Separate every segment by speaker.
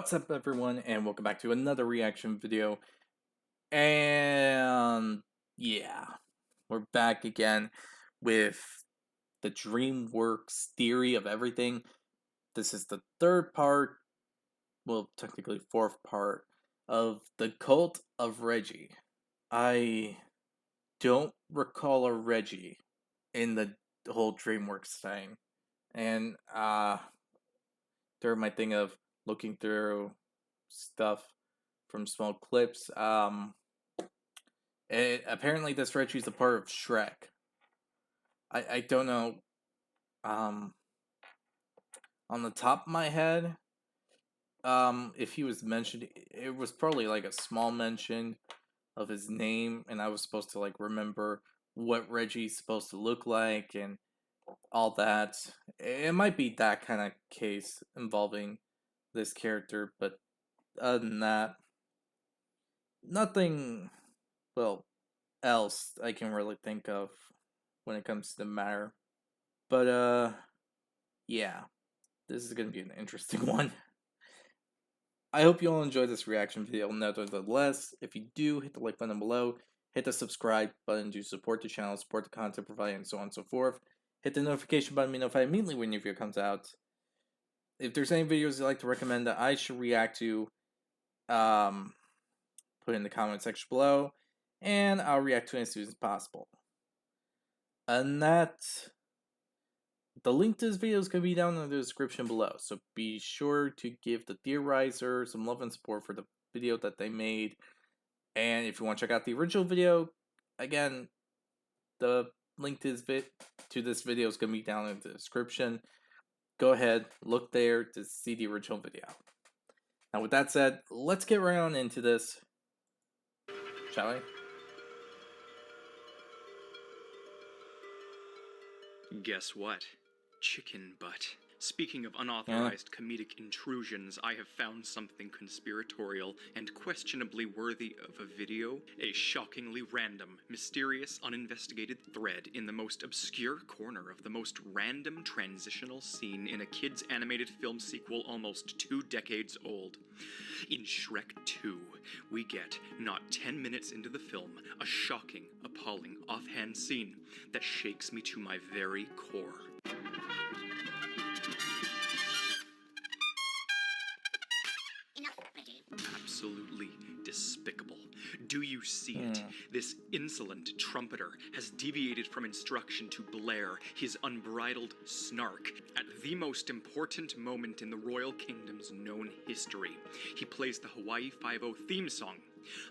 Speaker 1: What's up, everyone, and welcome back to another reaction video. And yeah, we're back again with the Dreamworks Theory of Everything. This is the third part, well, technically fourth part, of the Cult of Reggie. I don't recall a Reggie in the whole Dreamworks thing. And during my thing of looking through stuff from small clips. Apparently this Reggie's a part of Shrek. I don't know. Um, on the top of my head, if he was mentioned, it was probably like a small mention of his name, and I was supposed to like remember what Reggie's supposed to look like and all that. It might be that kind of case involving this character, but other than that, nothing, well, else I can really think of when it comes to the matter. But yeah, this is gonna be an interesting one. I hope you all enjoyed this reaction video. Nevertheless, if you do, hit the like button below, hit the subscribe button to support the channel, support the content provided, and so on and so forth. Hit the notification button to be notified immediately when your video comes out. If there's any videos you'd like to recommend that I should react to, put in the comment section below, and I'll react to it as soon as possible. And the link to this video is going to be down in the description below, so be sure to give the Theorizer some love and support for the video that they made. And if you want to check out the original video, again, the link to this video is going to be down in the description. Go ahead, look there to see the original video. Now with that said, let's get right on into this, shall we?
Speaker 2: Guess what? Chicken butt. Speaking of unauthorized comedic intrusions, I have found something conspiratorial and questionably worthy of a video. A shockingly random, mysterious, uninvestigated thread in the most obscure corner of the most random transitional scene in a kids' animated film sequel almost 2 decades old. In Shrek 2, we get, not 10 minutes into the film, a shocking, appalling, offhand scene that shakes me to my very core. Absolutely despicable. Do you see it? This insolent trumpeter has deviated from instruction to blare his unbridled snark at the most important moment in the Royal Kingdom's known history. He plays the Hawaii Five-0 theme song.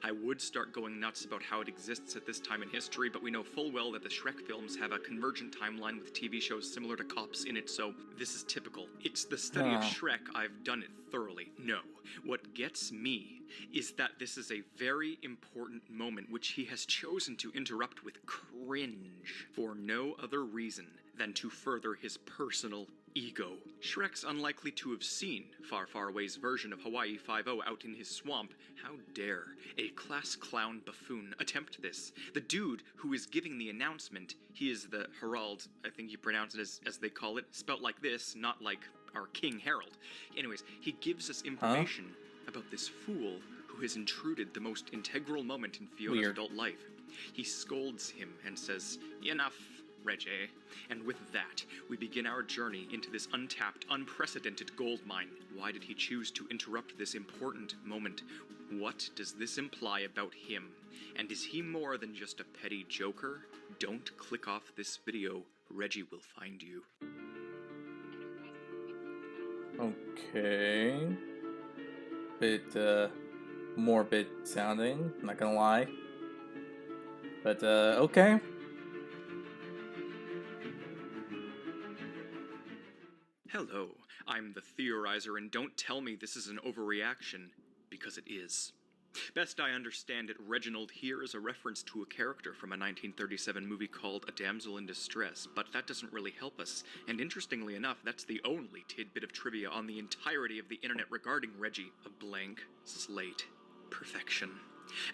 Speaker 2: I would start going nuts about how it exists at this time in history, but we know full well that the Shrek films have a convergent timeline with TV shows similar to Cops in it, so this is typical. It's the study of Shrek. I've done it thoroughly. No. What gets me is that this is a very important moment which he has chosen to interrupt with cringe for no other reason than to further his personal ego. Shrek's unlikely to have seen Far Far Away's version of Hawaii Five-0 out in his swamp. How dare a class clown buffoon attempt this? The dude who is giving the announcement, he is the Herald, I think you pronounce it as they call it, spelt like this, not like our King Harold. Anyways, he gives us information about this fool who has intruded the most integral moment in Fiona's adult life. He scolds him and says, "Enough, Reggie." And with that, we begin our journey into this untapped, unprecedented gold mine. Why did he choose to interrupt this important moment? What does this imply about him? And is he more than just a petty joker? Don't click off this video. Reggie will find you.
Speaker 1: Okay. Bit morbid sounding, not gonna lie. But okay.
Speaker 2: Hello, I'm the Theorizer, and don't tell me this is an overreaction, because it is. Best I understand it, Reginald here is a reference to a character from a 1937 movie called A Damsel in Distress, but that doesn't really help us, and interestingly enough, that's the only tidbit of trivia on the entirety of the internet regarding Reggie. A blank slate. Perfection.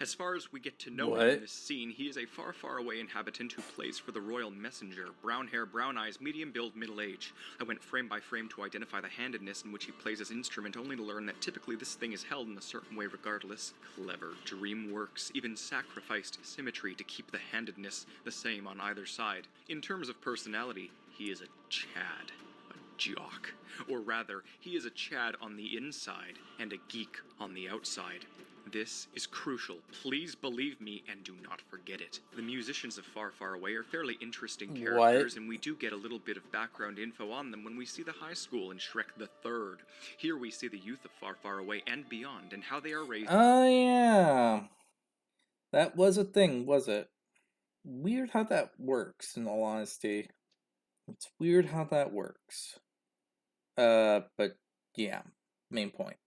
Speaker 2: As far as we get to know him in
Speaker 1: What?
Speaker 2: this scene, he is a far, far away inhabitant who plays for the Royal Messenger. Brown hair, brown eyes, medium build, middle age. I went frame by frame to identify the handedness in which he plays his instrument, only to learn that typically this thing is held in a certain way regardless. Clever. Dreamworks even sacrificed symmetry to keep the handedness the same on either side. In terms of personality, he is a Chad. Jock. Or rather, he is a Chad on the inside and a geek on the outside. This is crucial. Please believe me and do not forget it. The musicians of Far, Far Away are fairly interesting characters,
Speaker 1: What?
Speaker 2: and we do get a little bit of background info on them when we see the high school in Shrek the Third. Here we see the youth of Far, Far Away and beyond, and how they are raised.
Speaker 1: Oh, yeah. That was a thing, was it? Weird how that works, in all honesty. It's weird how that works. But yeah, main point.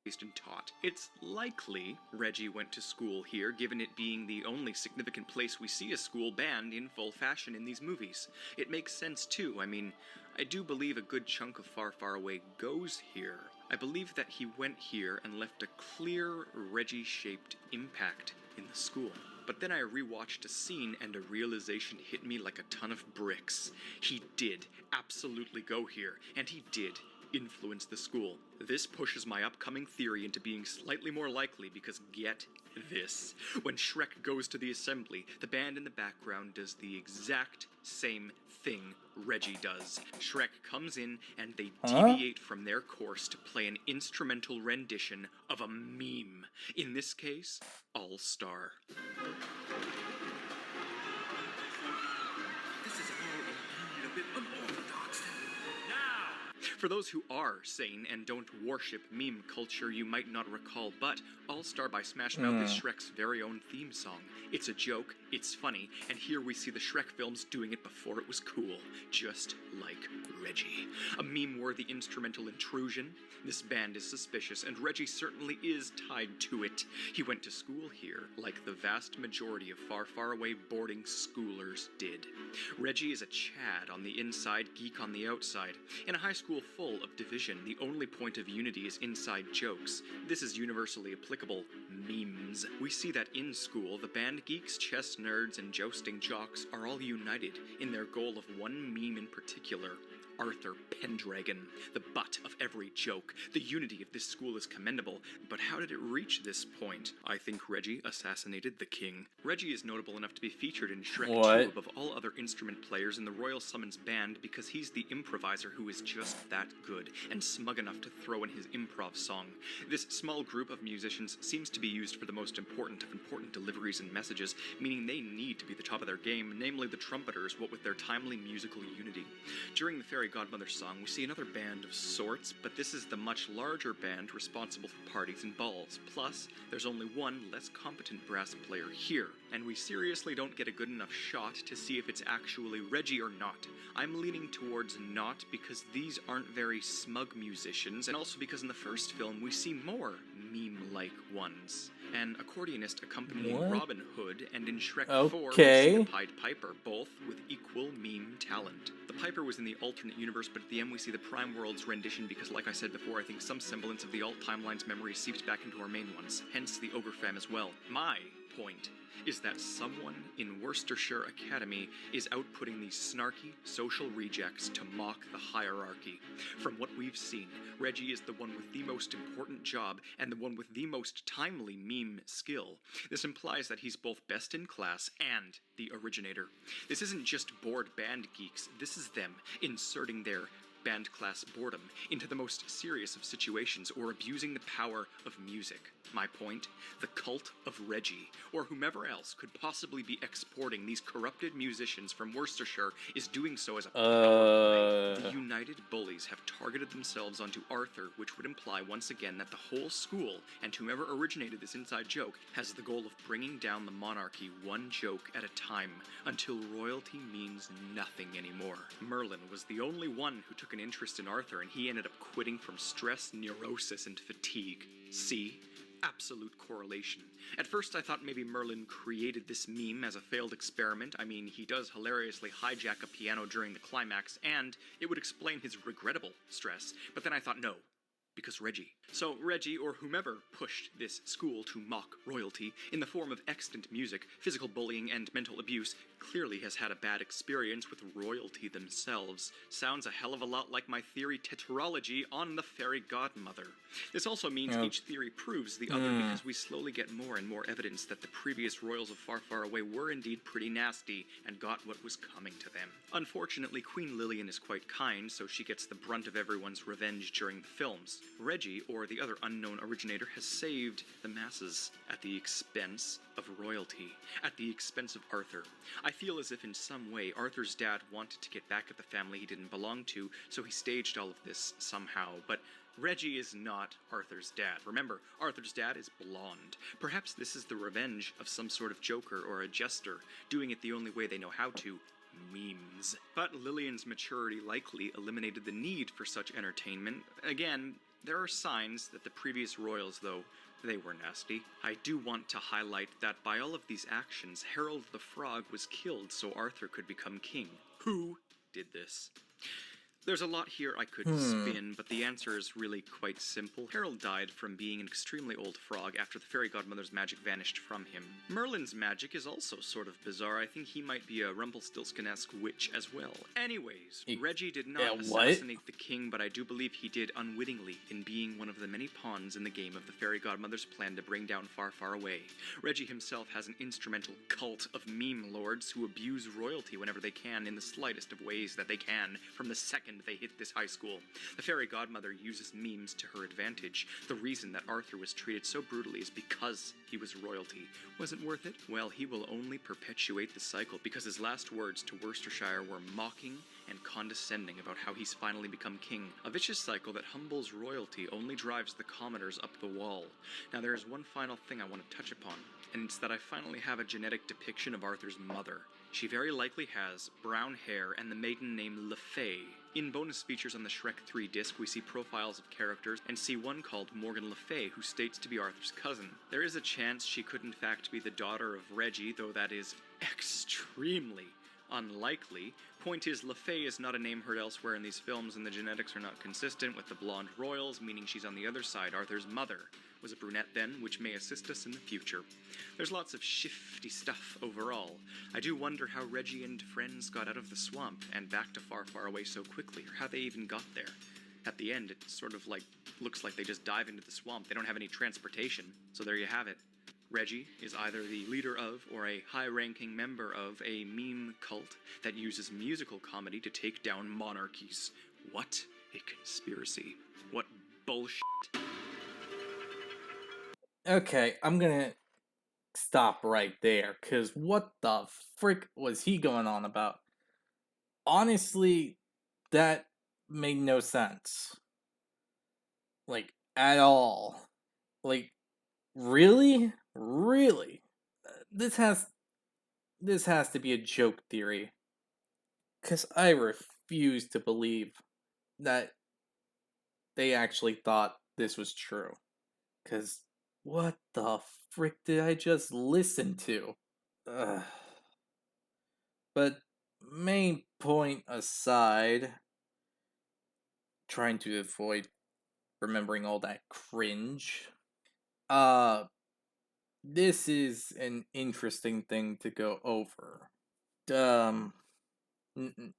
Speaker 2: And taught. It's likely Reggie went to school here, given it being the only significant place we see a school band in full fashion in these movies. It makes sense too. I mean, I do believe a good chunk of Far, Far Away goes here. I believe that he went here and left a clear Reggie-shaped impact in the school. But then I rewatched a scene and a realization hit me like a ton of bricks. He did absolutely go here, and he did influence the school. This pushes my upcoming theory into being slightly more likely because get this. When Shrek goes to the assembly, the band in the background does the exact same thing Reggie does. Shrek comes in and they deviate from their course to play an instrumental rendition of a meme. In this case, All Star. This is all a bit unorthodox. For those who are sane and don't worship meme culture, you might not recall, but All Star by Smash Mouth is Shrek's very own theme song. It's a joke, it's funny, and here we see the Shrek films doing it before it was cool, just like Reggie. A meme-worthy instrumental intrusion? This band is suspicious, and Reggie certainly is tied to it. He went to school here, like the vast majority of Far, Far Away boarding schoolers did. Reggie is a Chad on the inside, geek on the outside. In a high school full of division, the only point of unity is inside jokes. This is universally applicable memes. We see that in school, the band geeks, chess nerds, and jousting jocks are all united in their goal of one meme in particular. Arthur Pendragon, the butt of every joke. The unity of this school is commendable, but how did it reach this point? I think Reggie assassinated the king. Reggie is notable enough to be featured in Shrek 2 above all other instrument players in the Royal Summons band because he's the improviser who is just that good and smug enough to throw in his improv song. This small group of musicians seems to be used for the most important of important deliveries and messages, meaning they need to be the top of their game, namely the trumpeters, what with their timely musical unity. During the Fairy Godmother song, we see another band of sorts, but this is the much larger band responsible for parties and balls. Plus, there's only one less competent brass player here, and we seriously don't get a good enough shot to see if it's actually Reggie or not. I'm leaning towards not because these aren't very smug musicians, and also because in the first film we see more meme-like ones. An accordionist accompanying Robin Hood, and in Shrek 4 we see the Pied Piper, both with equal meme talent. The Piper was in the alternate universe, but at the end we see the Prime World's rendition because, like I said before, I think some semblance of the alt timeline's memory seeps back into our main ones, hence the Ogre Fam as well. My point is that someone in Worcestershire Academy is outputting these snarky social rejects to mock the hierarchy. From what we've seen, Reggie is the one with the most important job and the one with the most timely meme skill. This implies that he's both best in class and the originator. This isn't just bored band geeks, this is them inserting their band class boredom into the most serious of situations or abusing the power of music. My point? The cult of Reggie, or whomever else could possibly be exporting these corrupted musicians from Worcestershire, is doing so as a power play. The United Bullies have targeted themselves onto Arthur, which would imply once again that the whole school, and whomever originated this inside joke, has the goal of bringing down the monarchy one joke at a time, until royalty means nothing anymore. Merlin was the only one who took an interest in Arthur, and he ended up quitting from stress, neurosis, and fatigue. See? Absolute correlation. At first I thought maybe Merlin created this meme as a failed experiment. I mean, he does hilariously hijack a piano during the climax, and it would explain his regrettable stress. But then I thought, no, because Reggie. So Reggie, or whomever, pushed this school to mock royalty in the form of extant music, physical bullying, and mental abuse, clearly has had a bad experience with royalty themselves. Sounds a hell of a lot like my theory tetralogy on the fairy godmother. This also means
Speaker 1: Oh.
Speaker 2: each theory proves the other because we slowly get more and more evidence that the previous royals of Far Far Away were indeed pretty nasty and got what was coming to them. Unfortunately, Queen Lillian is quite kind, so she gets the brunt of everyone's revenge during the films. Reggie, or the other unknown originator, has saved the masses at the expense of royalty, at the expense of Arthur. I feel as if in some way Arthur's dad wanted to get back at the family he didn't belong to, so he staged all of this somehow, but Reggie is not Arthur's dad. Remember, Arthur's dad is blonde. Perhaps this is the revenge of some sort of joker or a jester, doing it the only way they know how to, memes. But Lillian's maturity likely eliminated the need for such entertainment. Again, there are signs that the previous royals, though, they were nasty. I do want to highlight that by all of these actions, Harold the Frog was killed so Arthur could become king. Who did this? There's a lot here I could spin, but the answer is really quite simple. Harold died from being an extremely old frog after the fairy godmother's magic vanished from him. Merlin's magic is also sort of bizarre. I think he might be a Rumpelstiltskin-esque witch as well. Anyways, Reggie did not assassinate the king, but I do believe he did unwittingly in being one of the many pawns in the game of the fairy godmother's plan to bring down Far Far Away. Reggie himself has an instrumental cult of meme lords who abuse royalty whenever they can in the slightest of ways that they can from the second they hit this high school. The fairy godmother uses memes to her advantage. The reason that Arthur was treated so brutally is because he was royalty. Was it worth it? Well, he will only perpetuate the cycle because his last words to Worcestershire were mocking and condescending about how he's finally become king. A vicious cycle that humbles royalty only drives the commoners up the wall. Now there is one final thing I want to touch upon, and it's that I finally have a genetic depiction of Arthur's mother. She very likely has brown hair and the maiden name Le Fay. In bonus features on the Shrek 3 disc, we see profiles of characters and see one called Morgan Le Fay, who states to be Arthur's cousin. There is a chance she could in fact be the daughter of Reggie, though that is extremely unlikely. Point is, Le Fay is not a name heard elsewhere in these films, and the genetics are not consistent with the blonde royals, meaning she's on the other side. Arthur's mother was a brunette then, which may assist us in the future. There's lots of shifty stuff overall. I do wonder how Reggie and friends got out of the swamp and back to Far Far Away so quickly, or how they even got there. At the end, it sort of looks like they just dive into the swamp. They don't have any transportation, so there you have it. Reggie is either the leader of or a high-ranking member of a meme cult that uses musical comedy to take down monarchies. What a conspiracy. What bullshit.
Speaker 1: Okay, I'm gonna stop right there, because what the frick was he going on about? Honestly, that made no sense. Like, at all. Like, really? Really? This has to be a joke theory. Because I refuse to believe that they actually thought this was true. Because what the frick did I just listen to? Ugh. But main point aside, trying to avoid remembering all that cringe. This is an interesting thing to go over. Um,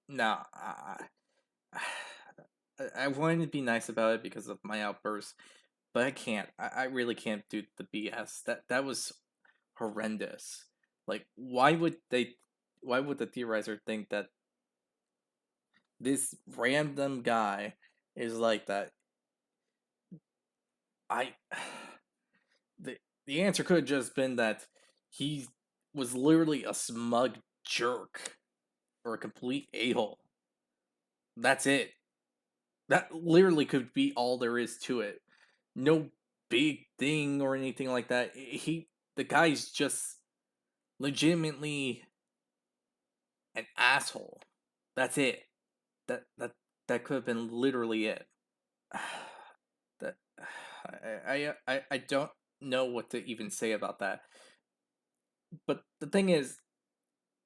Speaker 1: nah, I wanted to be nice about it because of my outburst, but I can't. I really can't do the BS. That was horrendous. Like, why would they? Why would the theorizer think that this random guy is like that? I the the answer could have just been that he was literally a smug jerk or a complete a-hole. That's it. That literally could be all there is to it. No big thing or anything like that. The guy's just legitimately an asshole. That's it. That that that could have been literally it. That I don't know what to even say about that. But the thing is,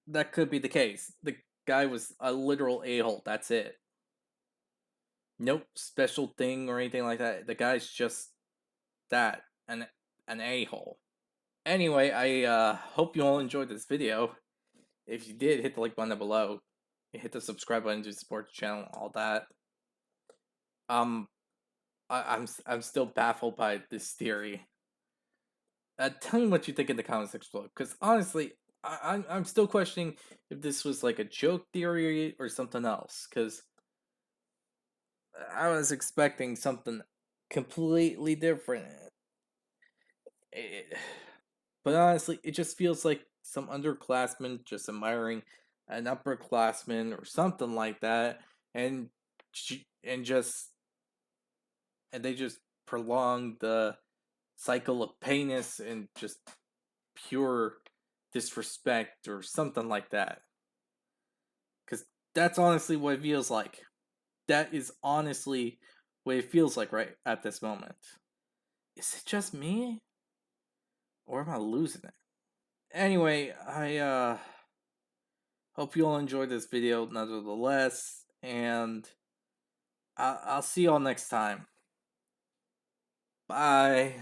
Speaker 1: that could be the case. The guy was a literal a-hole. That's it. Nope, special thing or anything like that. The guy's just that, an a-hole. Anyway, I hope you all enjoyed this video. If you did, hit the like button down below. Hit the subscribe button to support the channel, all that. Um, I'm still baffled by this theory. Tell me what you think in the comments section below, because honestly, I'm still questioning if this was like a joke theory or something else. Because I was expecting something completely different. It, but honestly, it just feels like some underclassmen just admiring an upperclassman or something like that, and and just and they just prolong the cycle of painless and just pure disrespect or something like that. Because that's honestly what it feels like. That is honestly what it feels like right at this moment. Is it just me? Or am I losing it? Anyway, I hope you all enjoyed this video nonetheless, and I'll see y'all next time. Bye.